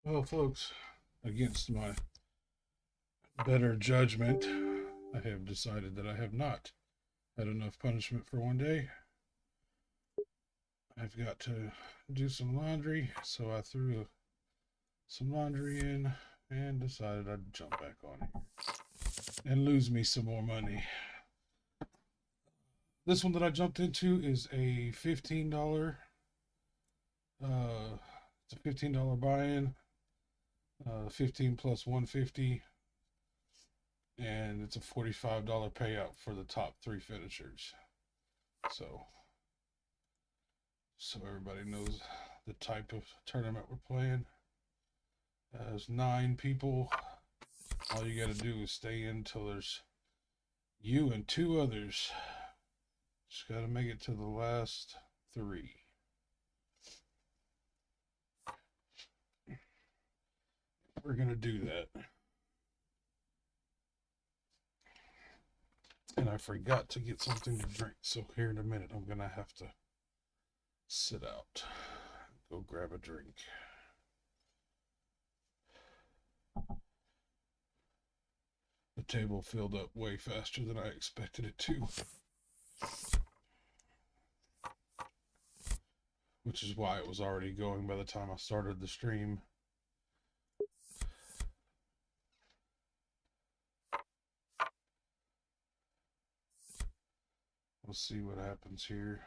Well, folks, against my better judgment, I have decided that I have not had enough punishment for one day. I've got to do some laundry, so I threw some laundry in and decided I'd jump back on here and lose me some more money. This one that I jumped into is a $15. It's a $15 buy-in. 15 plus 150, and it's a $45 payout for the top three finishers. So, so everybody knows the type of tournament we're playing. There's 9 people. All you got to do is stay in until there's you and 2 others. Just got to make it to the last 3. We're going to do that. And I forgot to get something to drink. So here in a minute, I'm going to have to sit out. Go grab a drink. The table filled up way faster than I expected it to. Which is why it was already going by the time I started the stream. We'll see what happens here.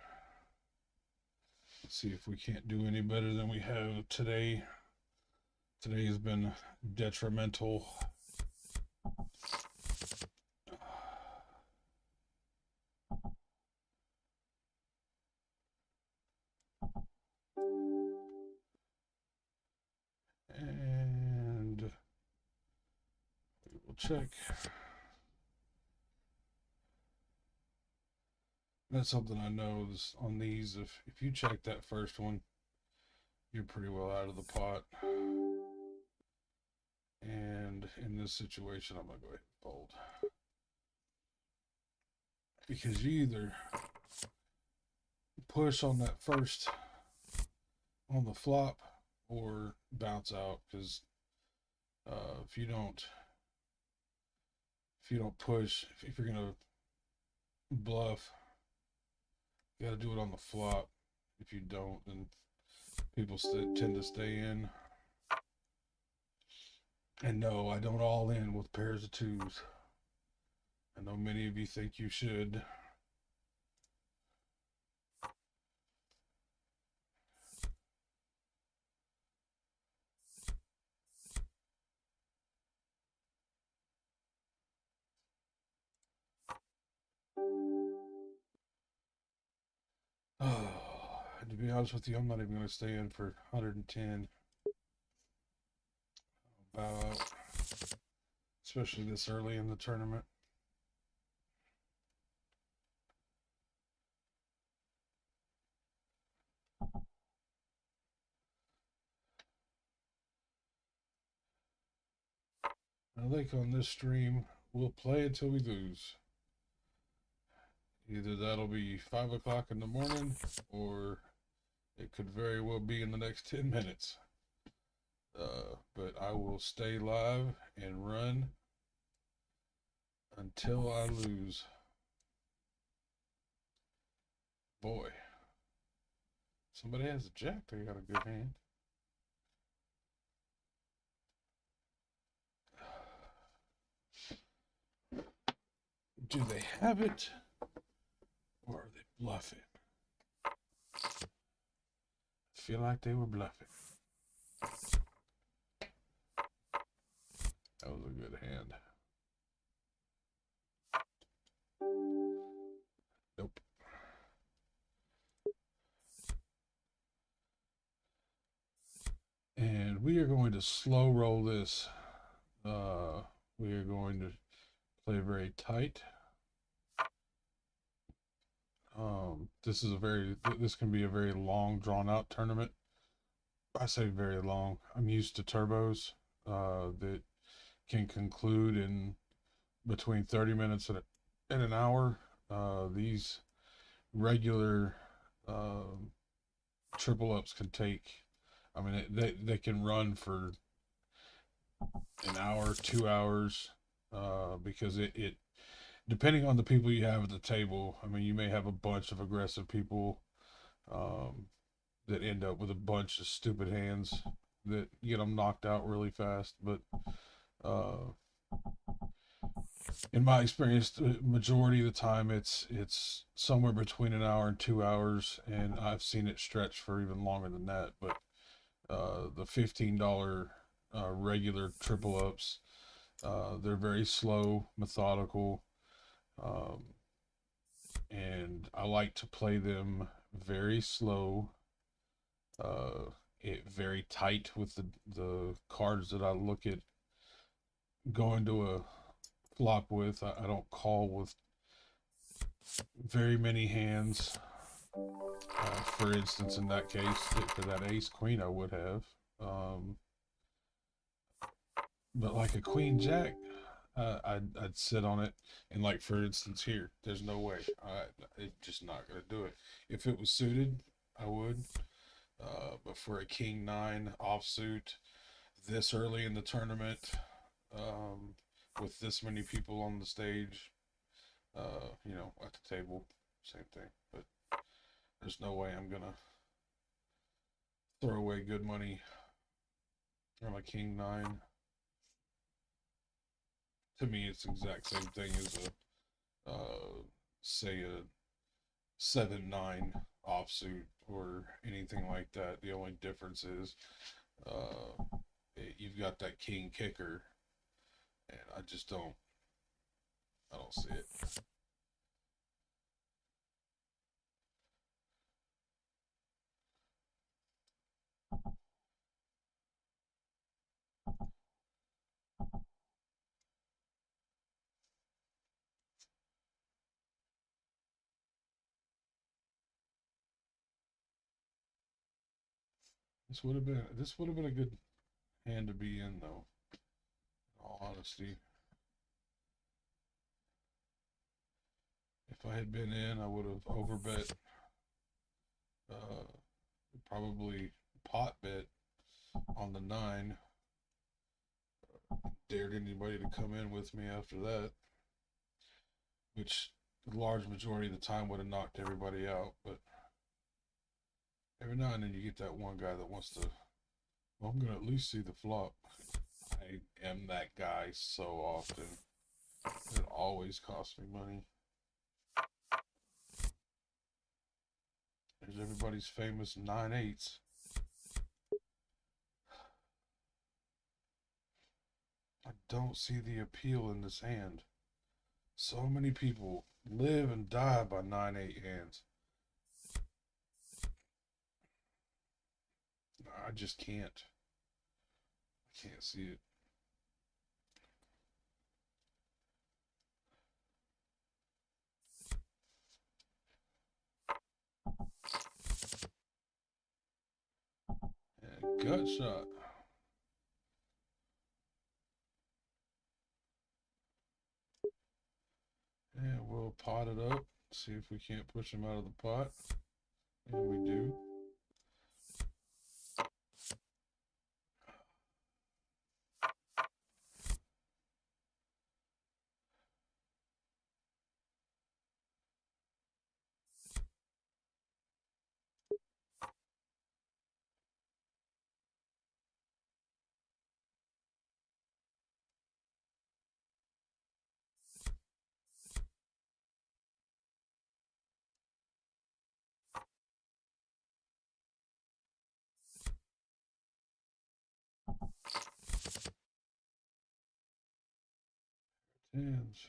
Let's see if we can't do any better than we have today. Today has been detrimental. And we will check. That's something I know is on these. If you check that first one, you're pretty well out of the pot. And in this situation, I'm gonna go ahead and fold. Because you either push on that first on the flop or bounce out, because if you don't push, if you're gonna bluff, you got to do it on the flop. If you don't, then people tend to stay in. And no, I don't all in with pairs of twos. I know many of you think you should. Oh, to be honest with you, I'm not even going to stay in for 110. About, especially this early in the tournament. I think on this stream, we'll play until we lose. Either that'll be 5 o'clock in the morning, or it could very well be in the next 10 minutes. But I will stay live and run until I lose. Boy, somebody has a jack. They got a good hand. Do they have it, or are they bluffing? I feel like they were bluffing. That was a good hand. Nope. And we are going to slow roll this. We are going to play very tight. This can be a very long, drawn out tournament. I say very long. I'm used to turbos that can conclude in between 30 minutes and an hour. These regular triple ups can take, I mean, they can run for an hour, 2 hours, because it depending on the people you have at the table. I mean, you may have a bunch of aggressive people um, that end up with a bunch of stupid hands that get them knocked out really fast. But uh, in my experience, the majority of the time, it's somewhere between an hour and 2 hours, and I've seen it stretch for even longer than that. But the $15 regular triple ups, they're very slow, methodical, um, and I like to play them very slow, uh, very tight with the cards that I look at going to a flop with. I don't call with very many hands. For instance, in that case, for that ace queen, I would have. Um, but like a queen jack, I'd sit on it, and like for instance here, there's no way. It's just not gonna do it. If it was suited, I would. But for a king nine offsuit this early in the tournament, um, with this many people on the stage, at the table, same thing. But there's no way I'm gonna throw away good money on a king nine. To me, it's the exact same thing as say a 7-9 offsuit or anything like that. The only difference is uh, you've got that king kicker, and I don't see it. This would have been a good hand to be in though. In all honesty, if I had been in, I would have overbet, uh, probably pot bet on the nine. Dared anybody to come in with me after that, which the large majority of the time would have knocked everybody out. But every now and then you get that one guy that wants to, well, I'm going to at least see the flop. I am that guy so often. It always costs me money. There's everybody's famous 9/8. I don't see the appeal in this hand. So many people live and die by 9/8 hands. I just can't. I can't see it. And gut shot. And we'll pot it up. See if we can't push him out of the pot. And we do. Tens.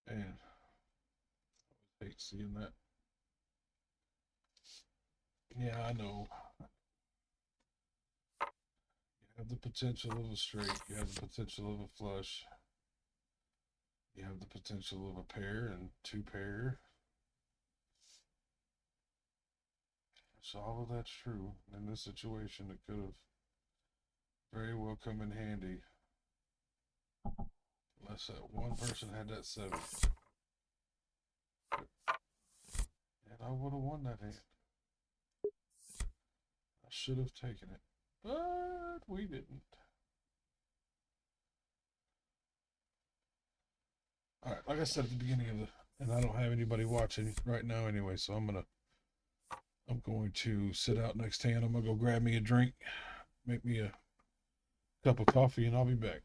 Man, I hate seeing that. Yeah, I know. You have the potential of a straight. You have the potential of a flush. You have the potential of a pair and two pair. yes, all of that's true. In this situation, it could have very well come in handy. Unless that one person had that 7. And I would have won that hand. I should have taken it. But we didn't. Alright, like I said at the beginning of the, and I don't have anybody watching right now anyway, so I'm going to sit out next hand. I'm gonna go grab me a drink, make me a cup of coffee, and I'll be back.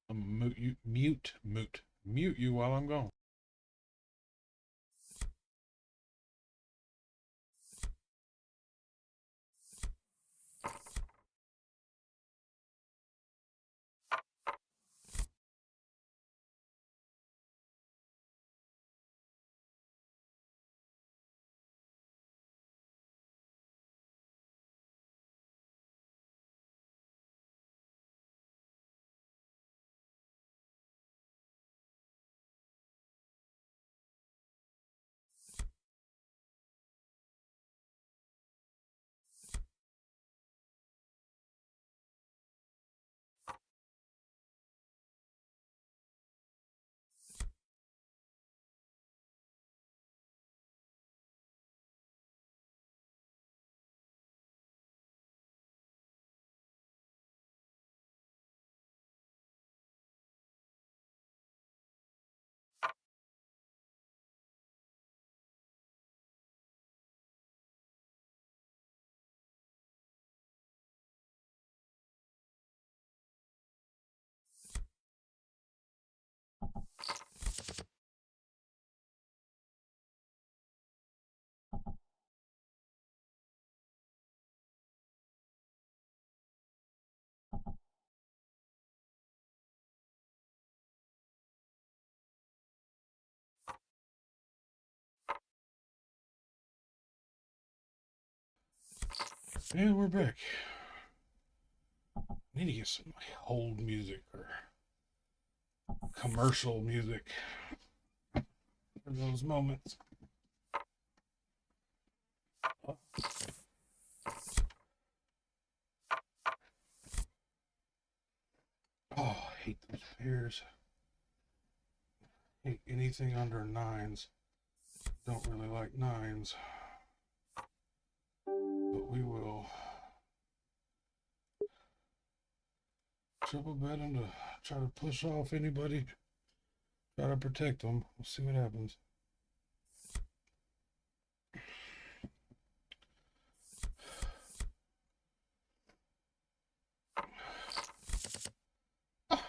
I'm gonna mute you while I'm gone. And we're back. I need to get some hold music or commercial music for those moments. Oh, I hate those pairs. Hate anything under 9s. Don't really like 9s. But we will triple bet them to try to push off anybody. Try to protect them. We'll see what happens.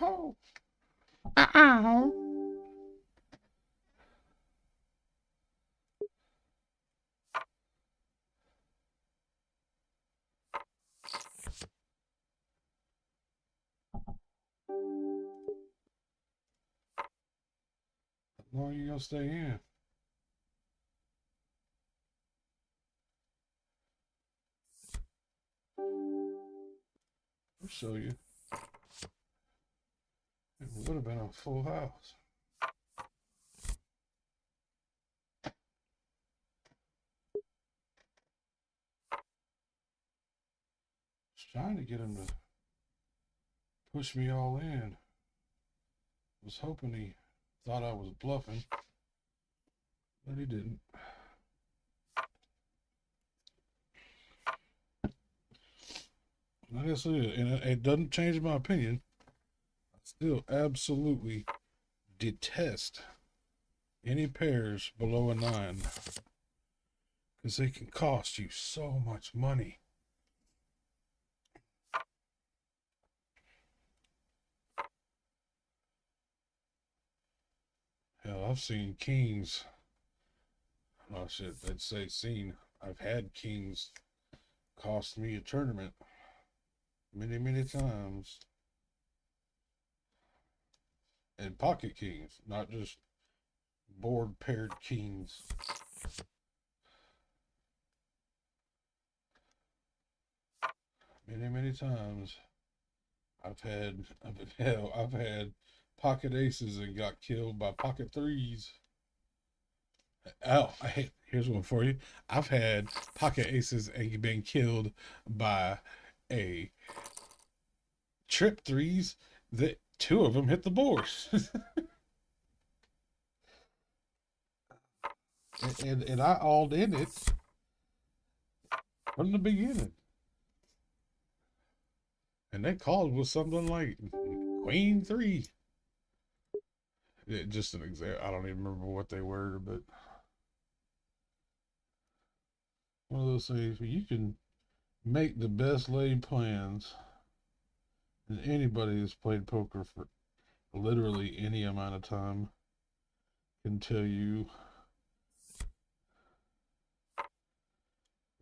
Oh. Ow. How long are you gonna stay in? I'll show you. It would have been a full house. Just trying to get him to push me all in. Was hoping he thought I was bluffing, but he didn't. Like I said, and it doesn't change my opinion. I still absolutely detest any pairs below a 9 because they can cost you so much money. Hell, I've seen kings. Oh shit, they'd say seen. I've had kings cost me a tournament many, many times. And pocket kings, not just board paired kings. Many, many times I've had pocket aces and got killed by pocket threes. Oh, here's one for you. I've had pocket aces and been killed by a trip threes that two of them hit the board. and I all in it from the beginning. And that called was something like Queen three. Just an example. I don't even remember what they were, but one of those things where you can make the best laid plans, and anybody who's played poker for literally any amount of time can tell you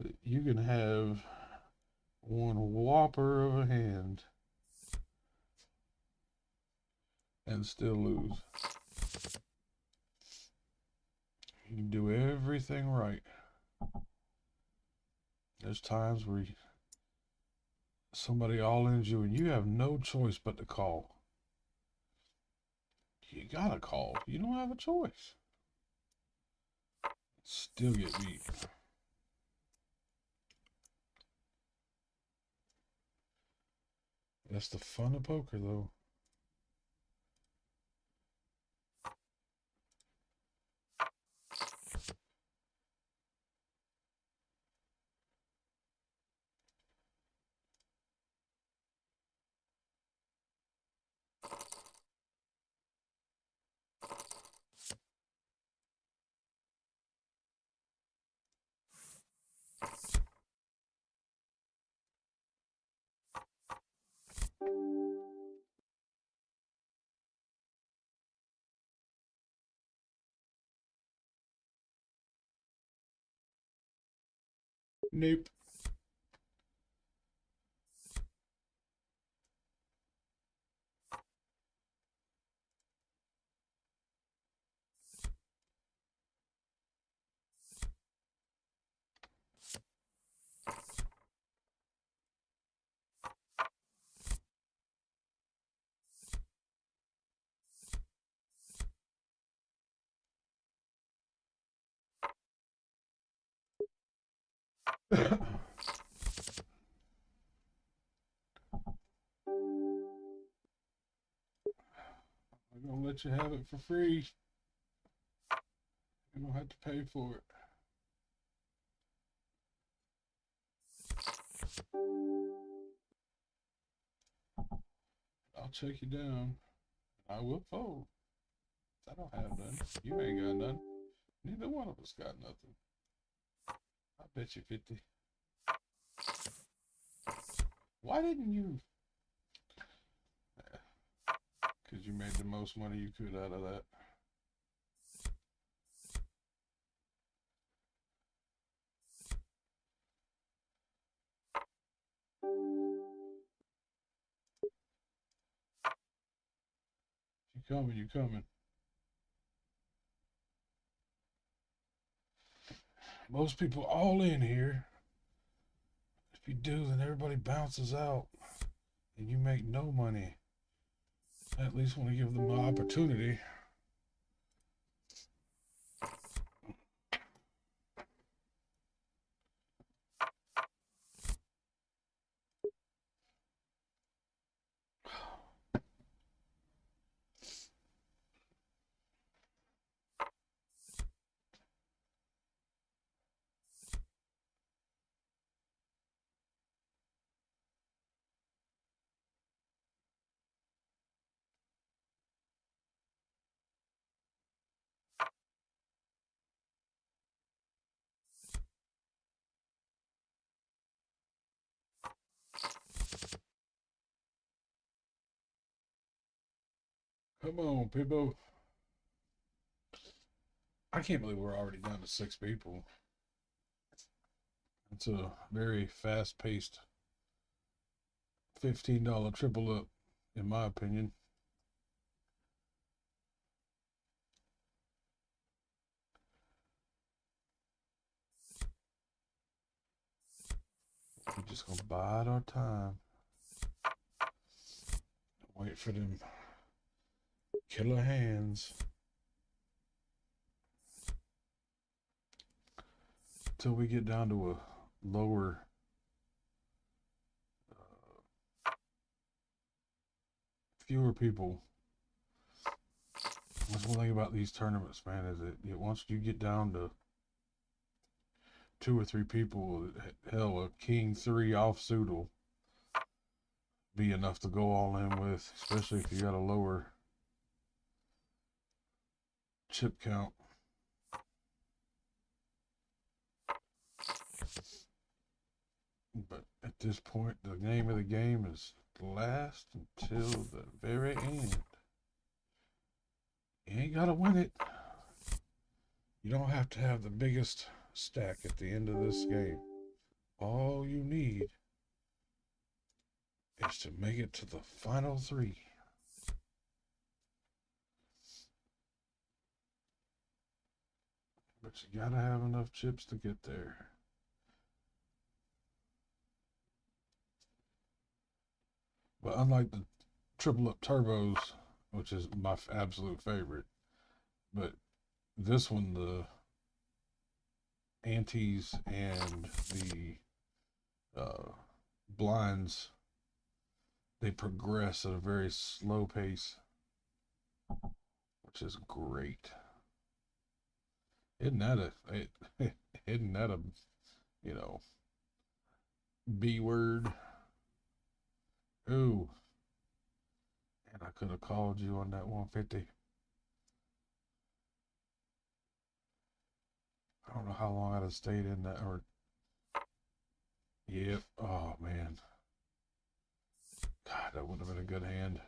that you can have one whopper of a hand and still lose. You can do everything right. There's times where somebody all ins you and you have no choice but to call. You gotta call. You don't have a choice. Still get beat. That's the fun of poker, though. Nope. I'm gonna let you have it for free. You don't have to pay for it. I'll check you down. I will fold. I don't have none. You ain't got none. Neither one of us got nothing. I bet you 50. Why didn't you? Because you made the most money you could out of that. You coming, you coming. Most people all in here. If you do, then everybody bounces out and you make no money. I at least want to give them the opportunity. Come on, people. I can't believe we're already down to 6 people. It's a very fast paced $15 triple up, in my opinion. We're just gonna bide our time. Wait for them killer hands till we get down to a lower, fewer people. That's one thing about these tournaments, man, is that once you get down to 2 or 3 people, hell, a king 3 offsuit will be enough to go all in with, especially if you got a lower chip count. But at this point, the name of the game is last until the very end. You ain't got to win it. You don't have to have the biggest stack at the end of this game. All you need is to make it to the final 3. But you gotta have enough chips to get there. But unlike the triple up turbos, which is my absolute favorite, but this one, the antes and the blinds, they progress at a very slow pace, which is great. Isn't that a you know, B word? Ooh. And I could have called you on that 150. I don't know how long I'd have stayed in that, or yep. Oh man. God, that would have been a good hand.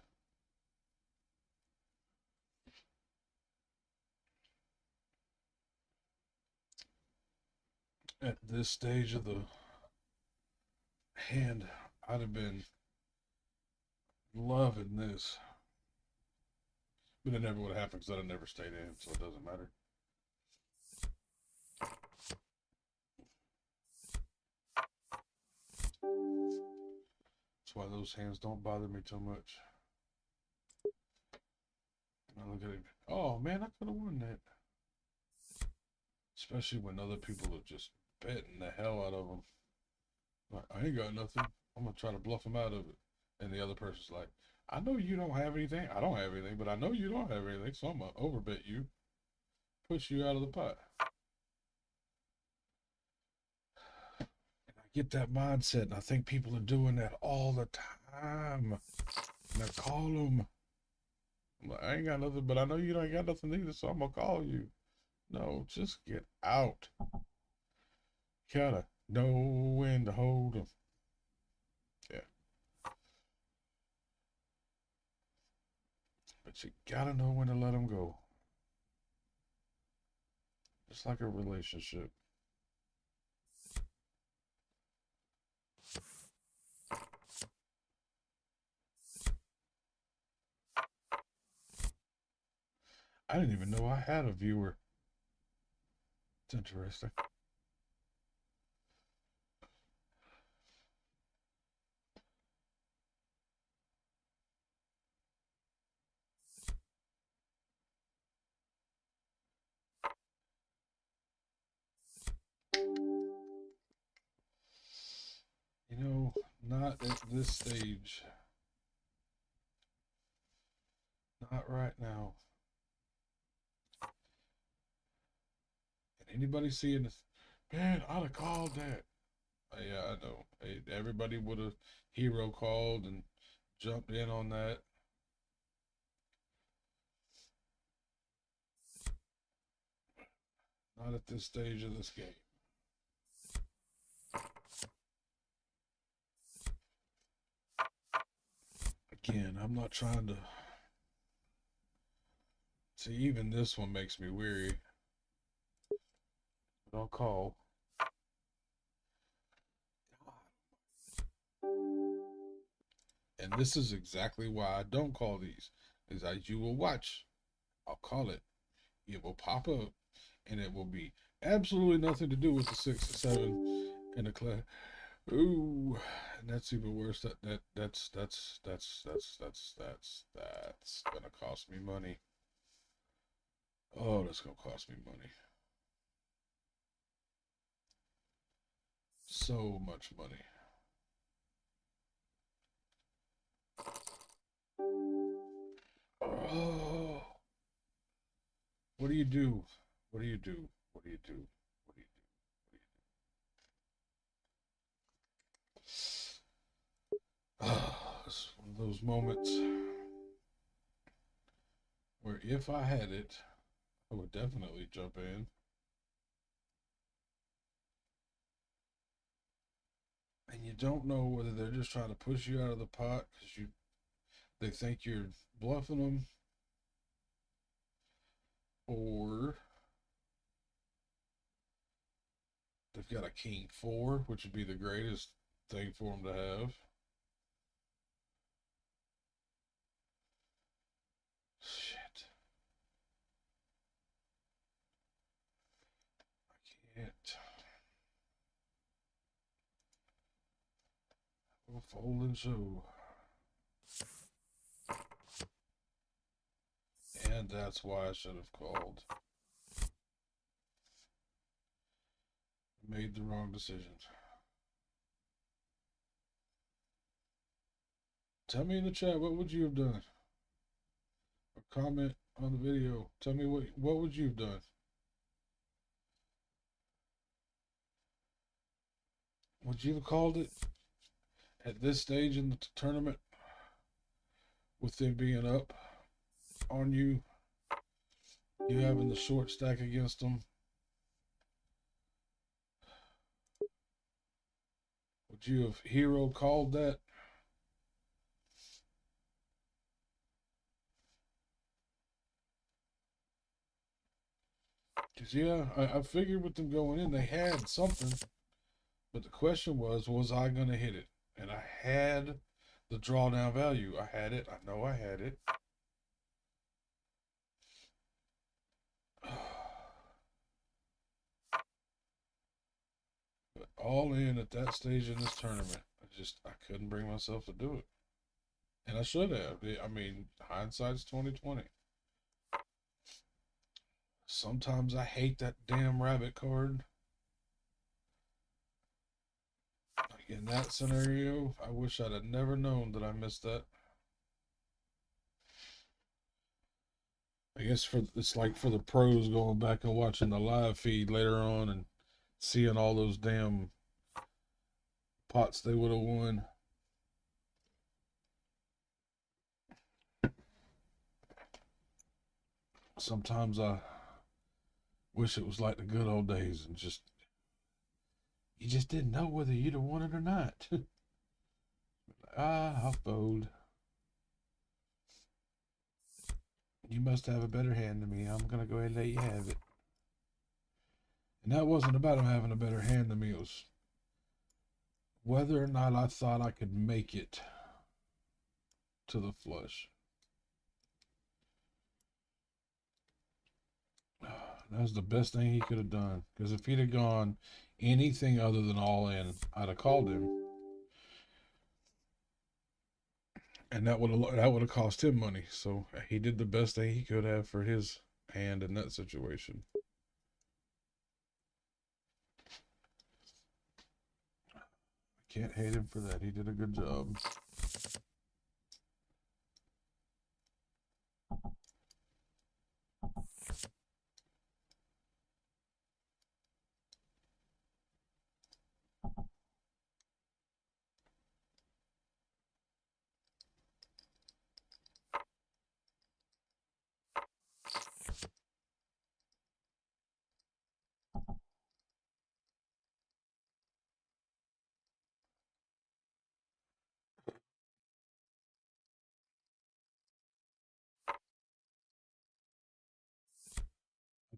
At this stage of the hand, I'd have been loving this. But it never would have happened because I'd have never stayed in, so it doesn't matter. That's why those hands don't bother me too much. I look at it, oh man, I could have won that. Especially when other people are just betting the hell out of them. Like, I ain't got nothing. I'm gonna try to bluff them out of it. And the other person's like, I know you don't have anything. I don't have anything, but I know you don't have anything, so I'm gonna overbet you, push you out of the pot. And I get that mindset, and I think people are doing that all the time. And I call them. I'm like, I ain't got nothing, but I know you don't got nothing either, so I'm gonna call you. No, just get out. Gotta know when to hold them. Yeah. But you gotta know when to let them go. Just like a relationship. I didn't even know I had a viewer. It's interesting. You know, not at this stage. Not right now. And anybody seeing this, man, I'd have called that. Yeah, I know. Hey, everybody would have hero called and jumped in on that. Not at this stage of this game. Again, I'm not trying to see. Even this one makes me weary. But I'll call. And this is exactly why I don't call these. Is that you will watch. I'll call it. It will pop up, and it will be absolutely nothing to do with the 6 or 7 in the class. Ooh, and that's even worse. That's gonna cost me money. Oh, that's gonna cost me money. So much money. Oh, what do you do? What do you do? What do you do? What do you do? It's one of those moments where if I had it, I would definitely jump in. And you don't know whether they're just trying to push you out of the pot because they think you're bluffing them, or they've got a king four, which would be the greatest thing for them to have. Shit, I can't. We'll fold and show. And that's why I should have called. Made the wrong decision. Tell me in the chat, what would you have done? Or comment on the video. Tell me what would you have done? Would you have called it at this stage in the tournament with them being up on you? You having the short stack against them? Would you have hero called that? Because, yeah, I figured with them going in, they had something. But the question was I going to hit it? And I had the drawdown value. I had it. I know I had it. But all in at that stage in this tournament, I couldn't bring myself to do it. And I should have. I mean, hindsight's 2020. Sometimes I hate that damn rabbit card. Like in that scenario, I wish I'd have never known that I missed that. I guess it's like for the pros going back and watching the live feed later on and seeing all those damn pots they would have won. Sometimes I wish it was like the good old days and you just didn't know whether you'd have won it or not. I'll fold. You must have a better hand than me. I'm gonna go ahead and let you have it. And that wasn't about him having a better hand than me. It was whether or not I thought I could make it to the flush. That was the best thing he could have done. Because if he'd have gone anything other than all in, I'd have called him, and that would have cost him money. So he did the best thing he could have for his hand in that situation. I can't hate him for that. He did a good job.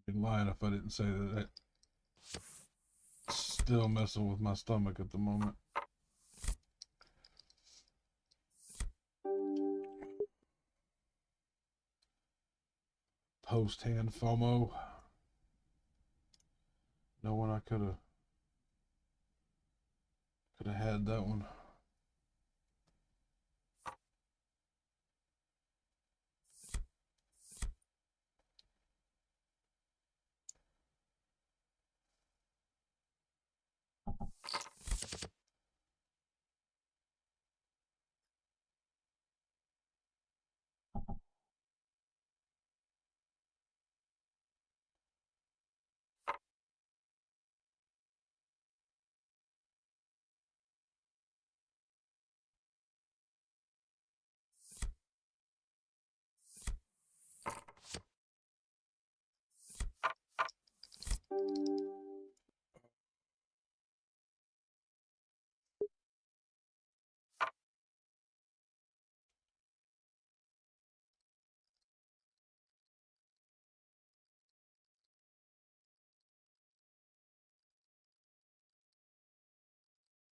I'd be lying if I didn't say that that's still messing with my stomach at the moment. Post hand FOMO. Knowing I could Could have had that one.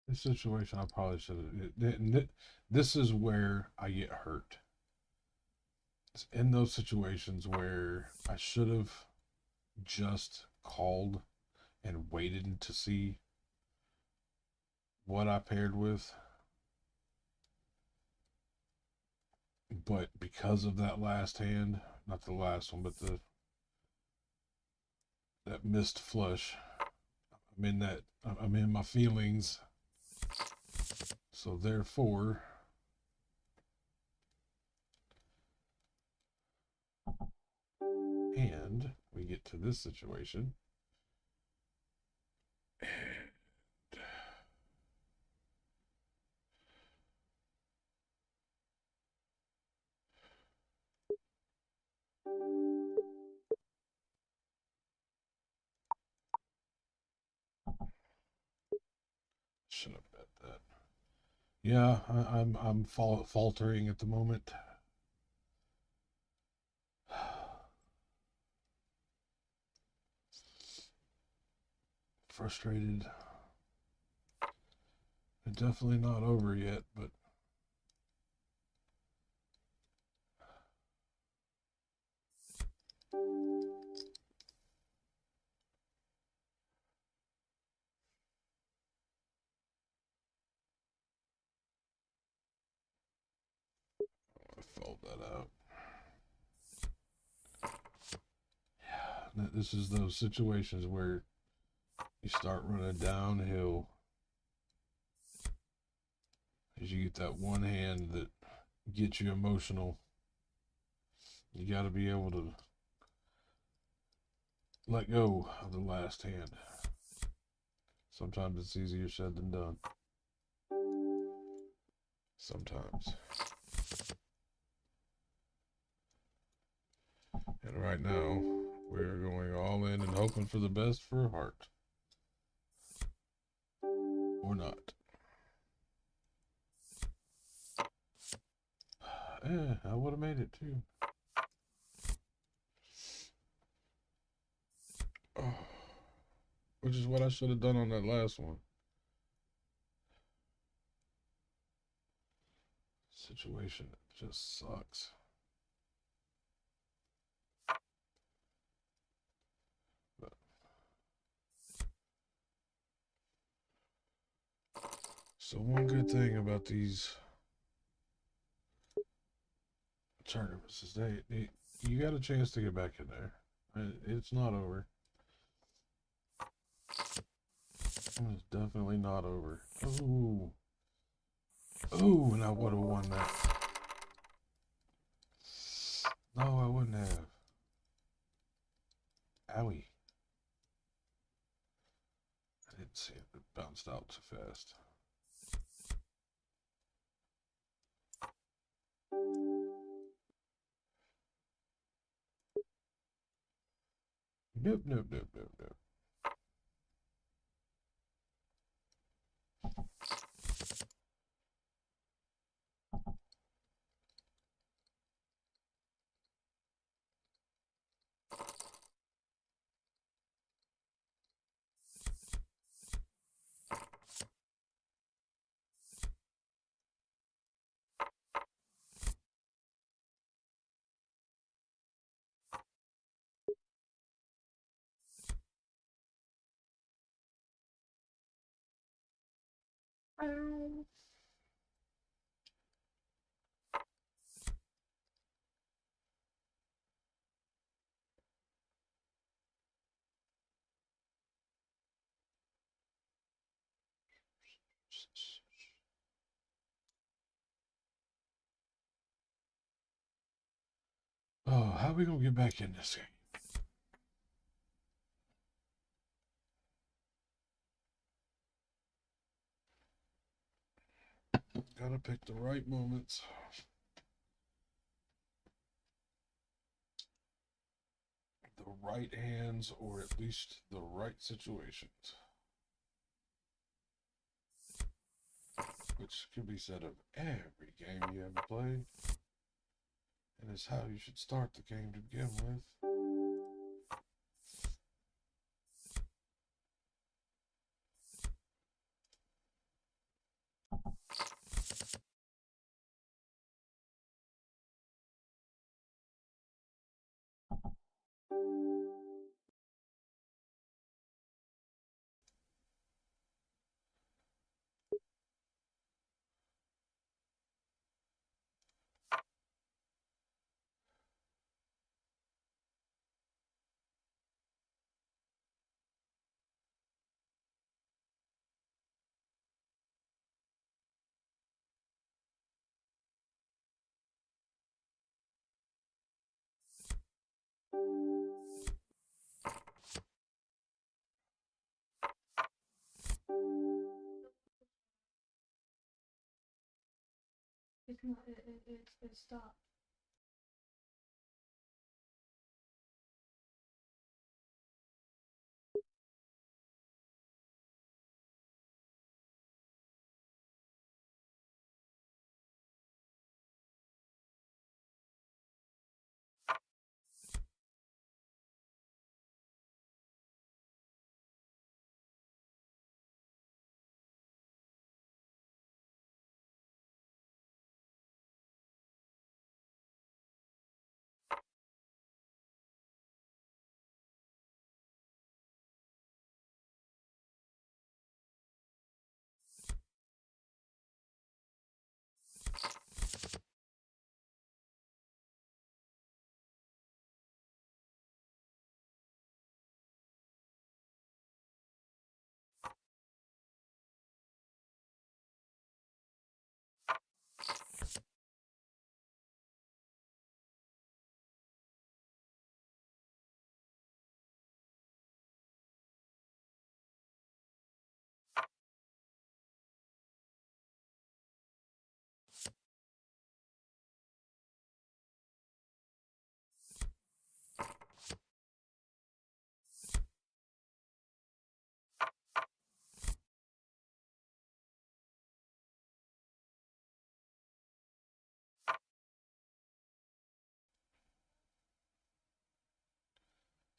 This situation, I probably should have. This is where I get hurt. It's in those situations where I should have just called and waited to see what I paired with. But because of that last hand, not the last one, but the that missed flush, I'm in my feelings. So therefore, and we get to this situation. Should have bet that. Yeah, I'm faltering at the moment. Frustrated. And definitely not over yet, but I felt that out. Yeah, this is those situations where you start running downhill as you get that one hand that gets you emotional. You got to be able to let go of the last hand. Sometimes it's easier said than done. Sometimes. And right now, we're going all in and hoping for the best for a heart. Or not. I would have made it too. Oh, which is what I should have done on that last one. Situation just sucks. But so one good thing about these tournaments is you got a chance to get back in there. It's not over. It's definitely not over. Ooh. Ooh, and I would have won that. No, I wouldn't have. Owie. I didn't see it. It bounced out too fast. Nope, nope, nope, nope, nope. Oh, how are we gonna get back in this game? Gotta pick the right moments. The right hands, or at least the right situations. Which could be said of every game you ever played. And it's how you should start the game to begin with. It stopped.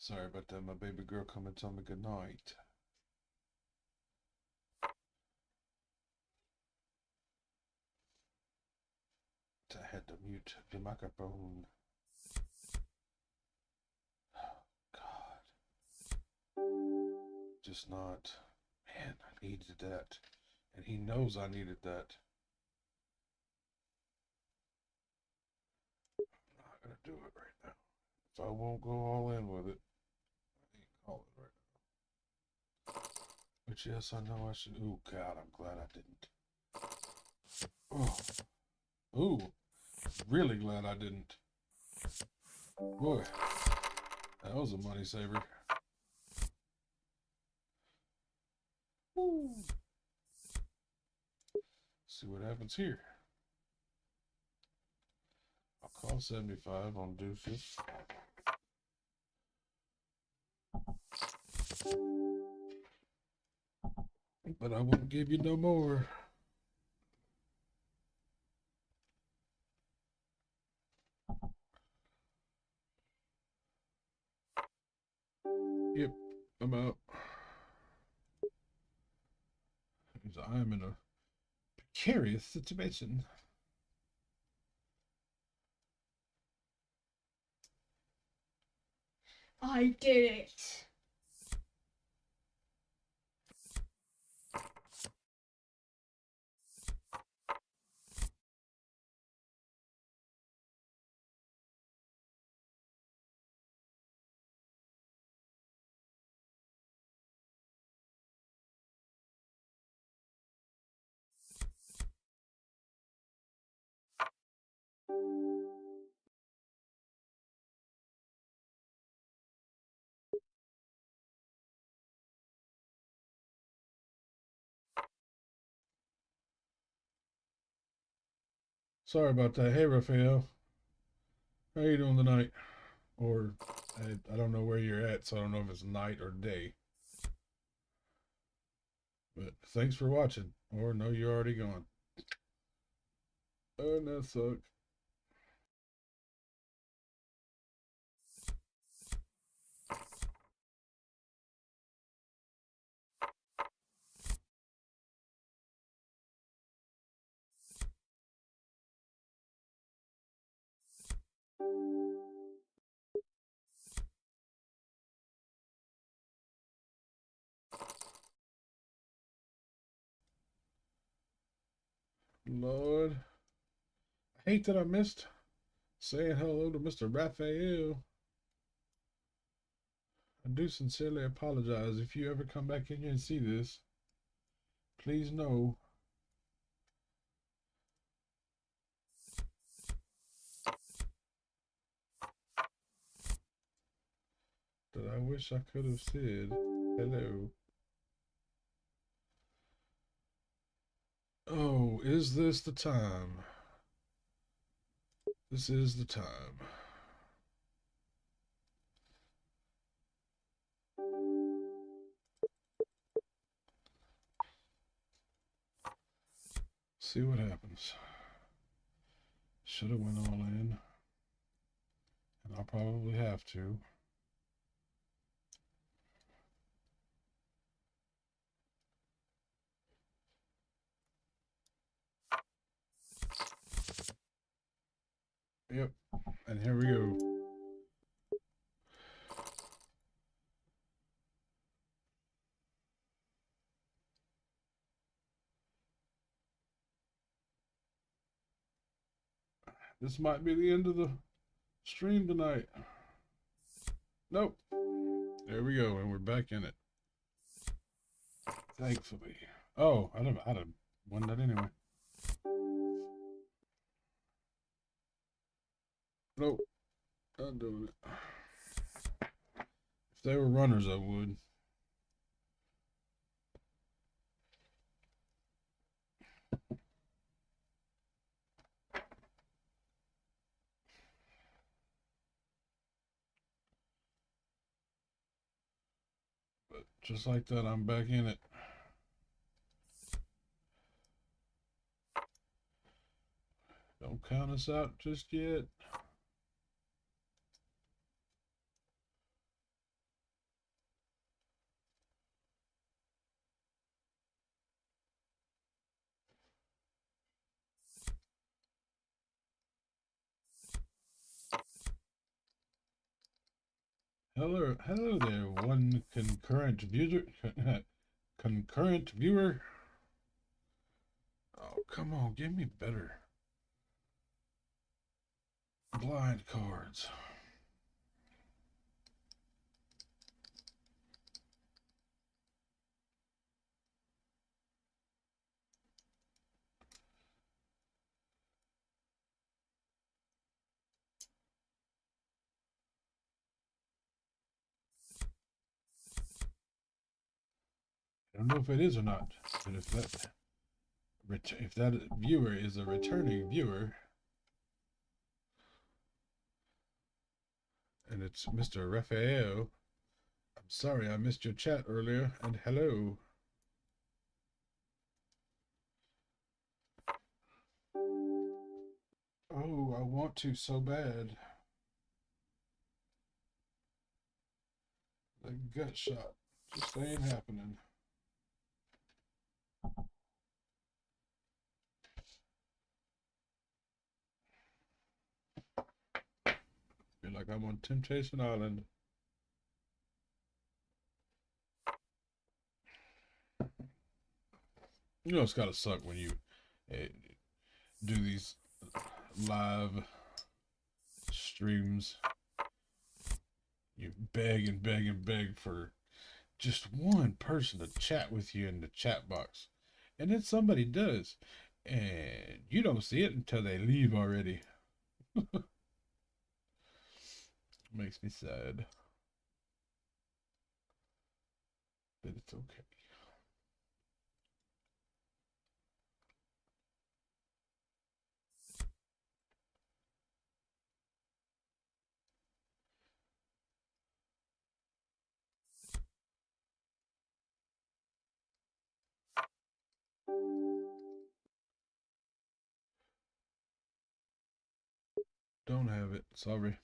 Sorry about that. My baby girl come and tell me good night. I had to mute the microphone. God. Just not. Man, I needed that. And he knows I needed that. I'm not going to do it right now. If I won't go all in with it, I ain't calling it right now. But yes, I know I should. Oh, God, I'm glad I didn't. Oh. Ooh. Really glad I didn't. Boy, that was a money saver. Woo. See what happens here. I'll call 75 on deuces. But I won't give you no more. Yep, I'm out. I am in a precarious situation. I did it. Sorry about that. Hey, Raphael. How you doing tonight? Or I don't know where you're at, so I don't know if it's night or day. But thanks for watching. Or no, you're already gone. Oh, that sucks. Lord. I hate that I missed saying hello to Mr. Raphael. I do sincerely apologize. If you ever come back in here and see this, please know that I wish I could have said hello. Oh, is this the time? This is the time. See what happens. Should have went all in, and I'll probably have to. Yep, and here we go. This might be the end of the stream tonight. Nope. There we go, and we're back in it. Thankfully. Oh, I'd have won that anyway. Nope. Not doing it. If they were runners, I would. But just like that, I'm back in it. Don't count us out just yet. Hello there, one concurrent viewer. Concurrent viewer. Oh, come on, give me better blind cards. I don't know if it is or not, but if that viewer is a returning viewer, and it's Mr. Raphael, I'm sorry I missed your chat earlier, and hello. Oh, I want to so bad. The gut shot just ain't happening. Feel like I'm on Temptation Island. You know it's gotta suck when you uh, do these live streams. You beg and beg and beg for just one person to chat with you in the chat box. And then somebody does. And you don't see it until they leave already. Makes me sad. But it's okay. don't have it. Sorry.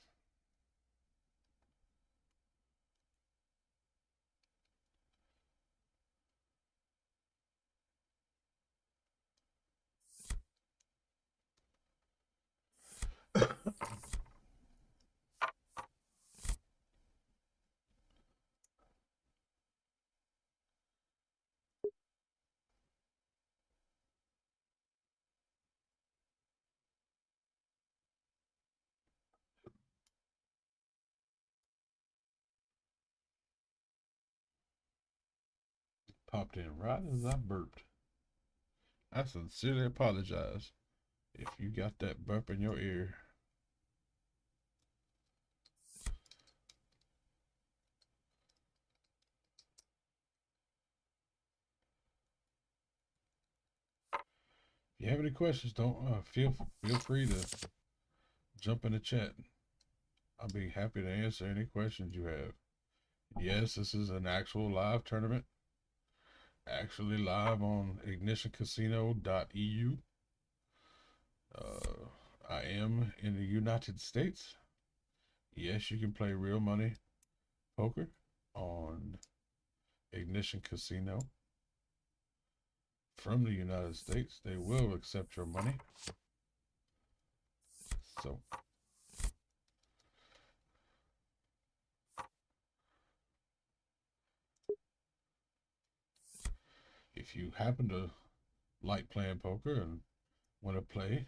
Popped in right as I burped. I sincerely apologize if you got that burp in your ear. If you have any questions, don't feel free to jump in the chat. I'll be happy to answer any questions you have. Yes, this is an actual live tournament, actually live on ignitioncasino.eu. I am in the United States. Yes, you can play real money poker on Ignition Casino from the United States. They will accept your money. So if you happen to like playing poker and want to play,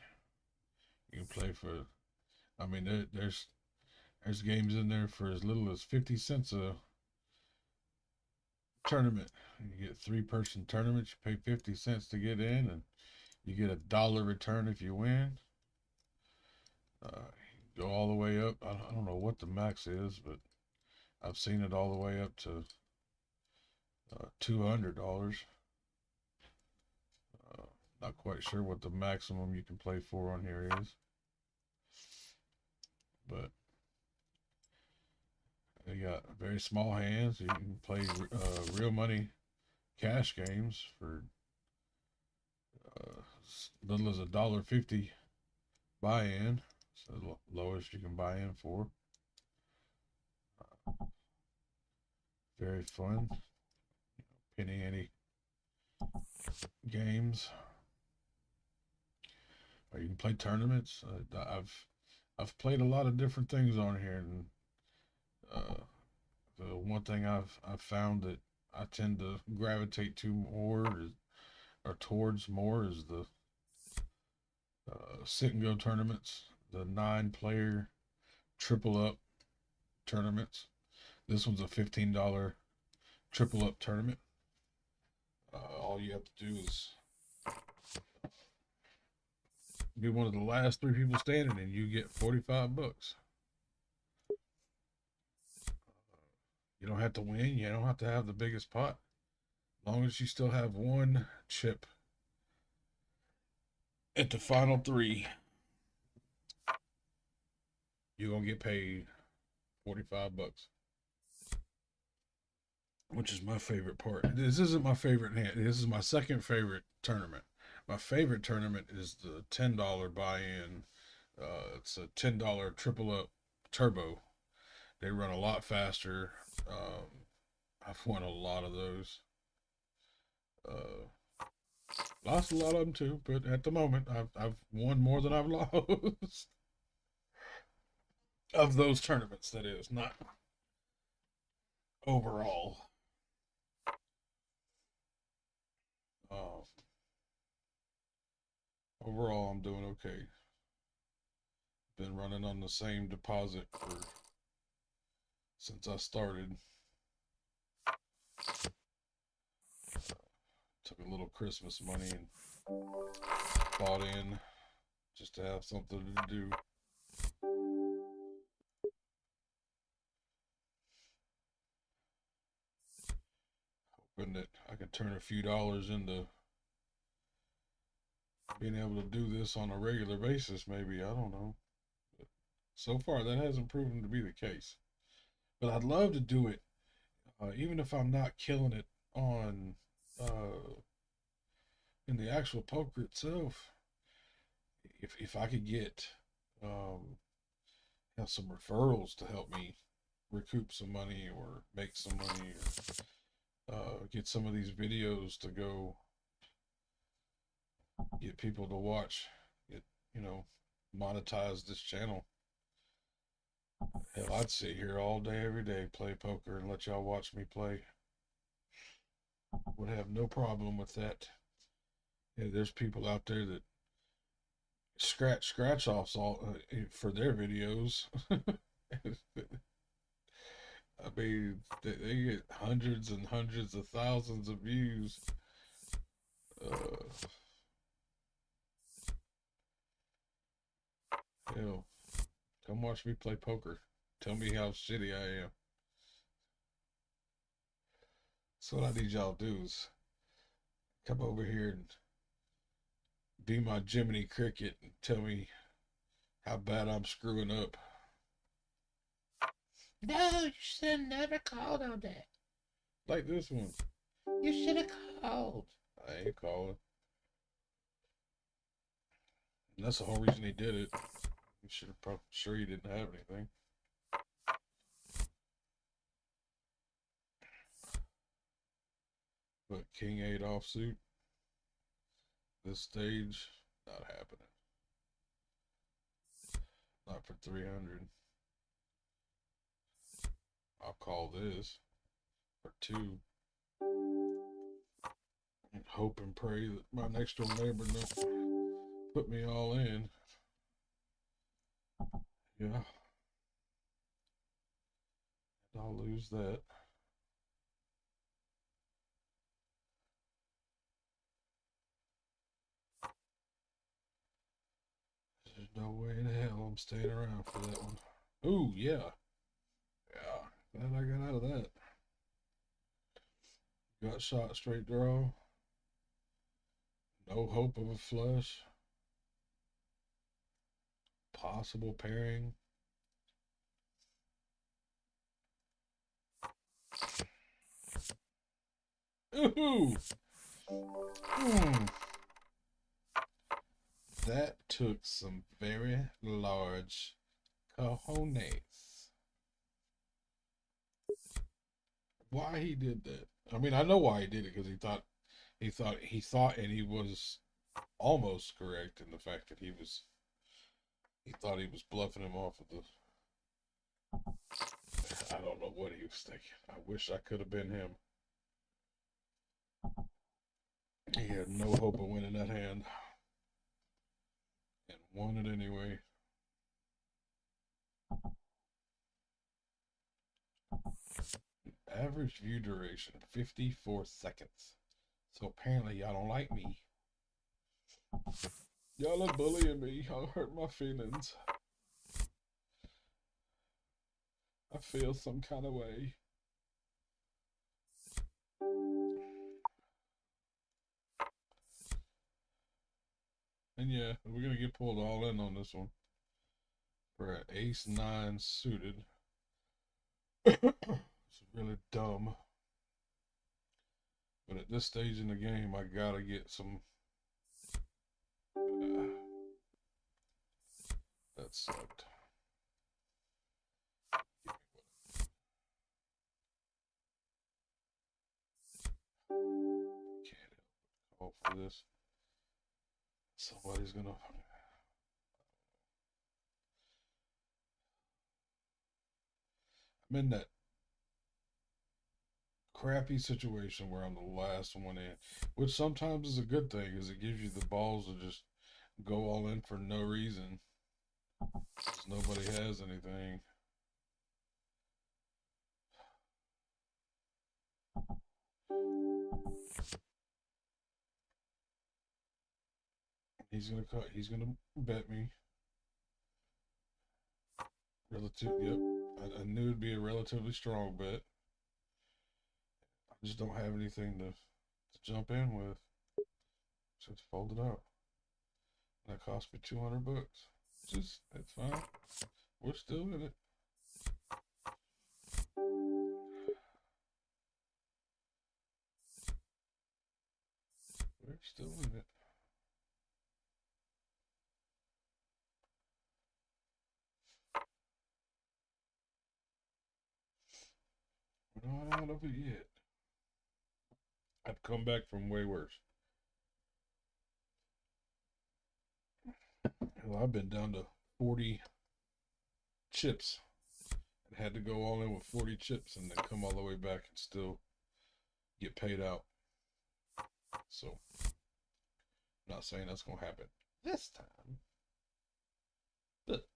you can play for. I mean, there's games in there for as little as 50 cents a tournament. You get 3-person tournaments. You pay 50 cents to get in, and you get $1 return if you win. Go all the way up. I don't know what the max is, but I've seen it all the way up to $200. Not quite sure what the maximum you can play for on here is, but they got very small hands. You can play real money cash games for little as $1.50 buy-in. So the lowest you can buy in for. Very fun. Penny ante games. Or you can play tournaments. I've played a lot of different things on here, and the one thing I've found that I tend to gravitate to more is, or towards more, is the sit and go tournaments, the 9-player triple up tournaments. This one's a $15 triple up tournament. All you have to do is be one of the last 3 people standing, and you get $45. You don't have to win. You don't have to have the biggest pot. As long as you still have one chip at the final 3, you're gonna get paid $45, which is my favorite part. This isn't my favorite hand. This is my second favorite tournament. My favorite tournament is the $10 buy-in. It's a $10 triple up turbo. They run a lot faster. I've won a lot of those. Lost a lot of them too, but at the moment I've won more than I've lost of those tournaments. That is, not overall. Uh, Overall, I'm doing okay. Been running on the same deposit since I started. Took a little Christmas money and bought in just to have something to do. Hoping that I can turn a few dollars into being able to do this on a regular basis, maybe. I don't know. But so far, that hasn't proven to be the case. But I'd love to do it, even if I'm not killing it on in the actual poker itself. If I could get have some referrals to help me recoup some money or make some money or get some of these videos to go get people to watch, get, monetize this channel. Hell, I'd sit here all day, every day, play poker and let y'all watch me play. Would have no problem with that. Yeah, there's people out there that scratch offs all for their videos. I mean, they get hundreds and hundreds of thousands of views. Uh, Hell, come watch me play poker. Tell me how shitty I am. So what I need y'all to do is come over here and be my Jiminy Cricket and tell me how bad I'm screwing up. No, you should have never called on that. Like this one. You should have called. I ain't calling. And that's the whole reason he did it. He should have probably sure he didn't have anything. But King 8 offsuit. This stage, not happening. Not for 300. I'll call this for 2. And hope and pray that my next door neighbor don't put me all in. Yeah. And I'll lose that. There's no way in hell I'm staying around for that one. Ooh, yeah. Yeah. Glad I got out of that. Got shot straight draw. No hope of a flush. Possible pairing. Ooh. That took some very large cojones. Why he did that? I mean, I know why he did it, because he thought, and he was almost correct in the fact that he thought he was bluffing him off of the. I don't know what he was thinking. I wish I could have been him. He had no hope of winning that hand, and won it anyway. Average view duration 54 seconds. So apparently y'all don't like me. Y'all are bullying me. Y'all hurt my feelings. I feel some kind of way. And yeah, we're gonna get pulled all in on this one. For an ace 9 suited. It's really dumb. But at this stage in the game, I gotta get some. That sucked. Can't call for this. Somebody's gonna. I'm in that crappy situation where I'm the last one in, which sometimes is a good thing, because it gives you the balls to just go all in for no reason, because nobody has anything. He's gonna bet me. Yep. I knew it'd be a relatively strong bet. I just don't have anything to jump in with. So it's folded out. That cost me $200. It's fine. We're still in it. We're still in it. not out of it yet. I've come back from way worse. Well, I've been down to 40 chips and had to go all in with 40 chips and then come all the way back and still get paid out. So, not saying that's going to happen this time, but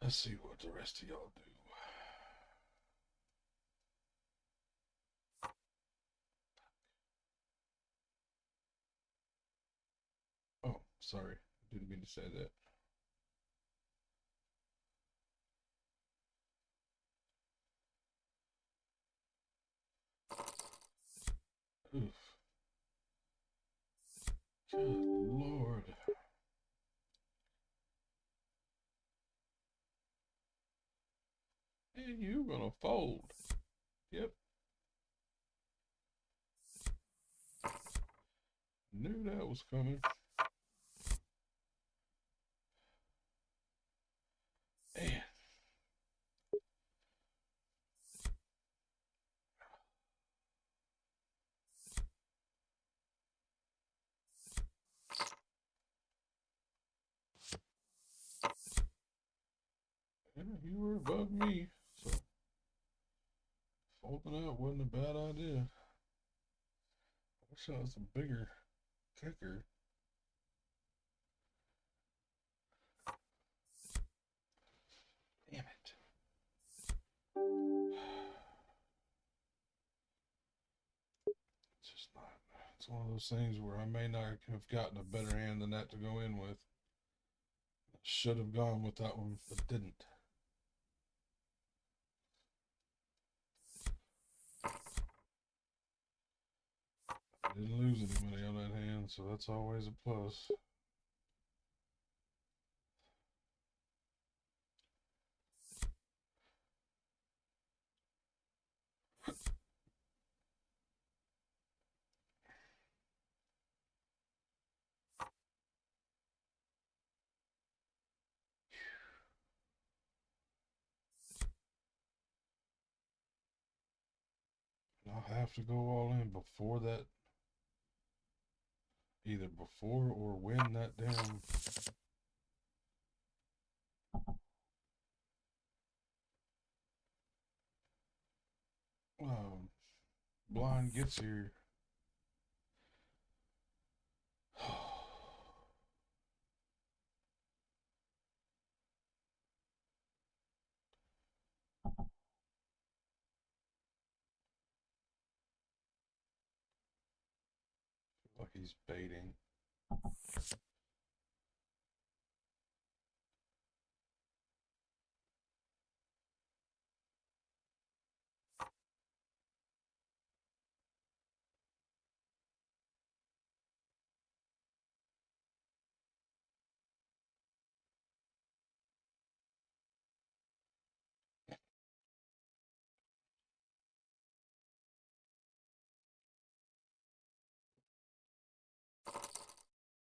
let's see what the rest of y'all do. Oh, sorry. Didn't mean to say that. Oof. Good Lord. And you're going to fold. Yep. Knew that was coming. Man. Yeah, you were above me. So folding out wasn't a bad idea. I wish I was a bigger kicker. Damn it. It's just not. It's one of those things where I may not have gotten a better hand than that to go in with. Should have gone with that one, but didn't. I didn't lose any money on that hand, so that's always a plus. I'll have to go all in before that, either before or when that damn blind gets here. Like he's baiting.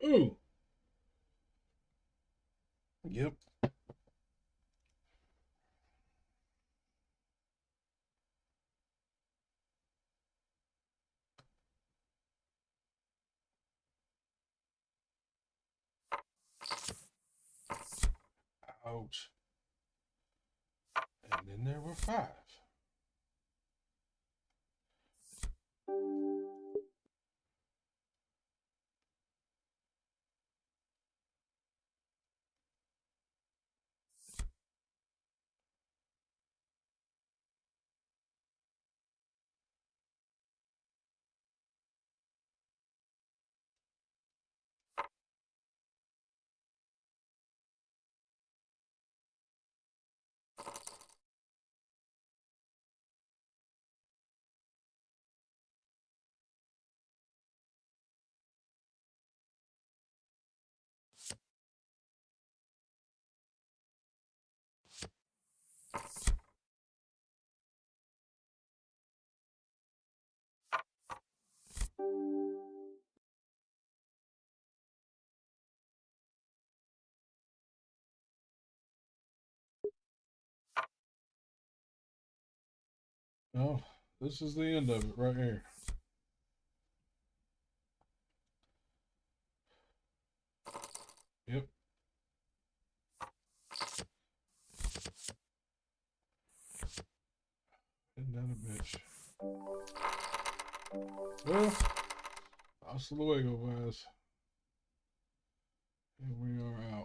Ooh. Yep. Ouch. And then there were 5. No, this is the end of it right here. Yep. Isn't that a bitch? Well, hasta luego, guys. And we are out.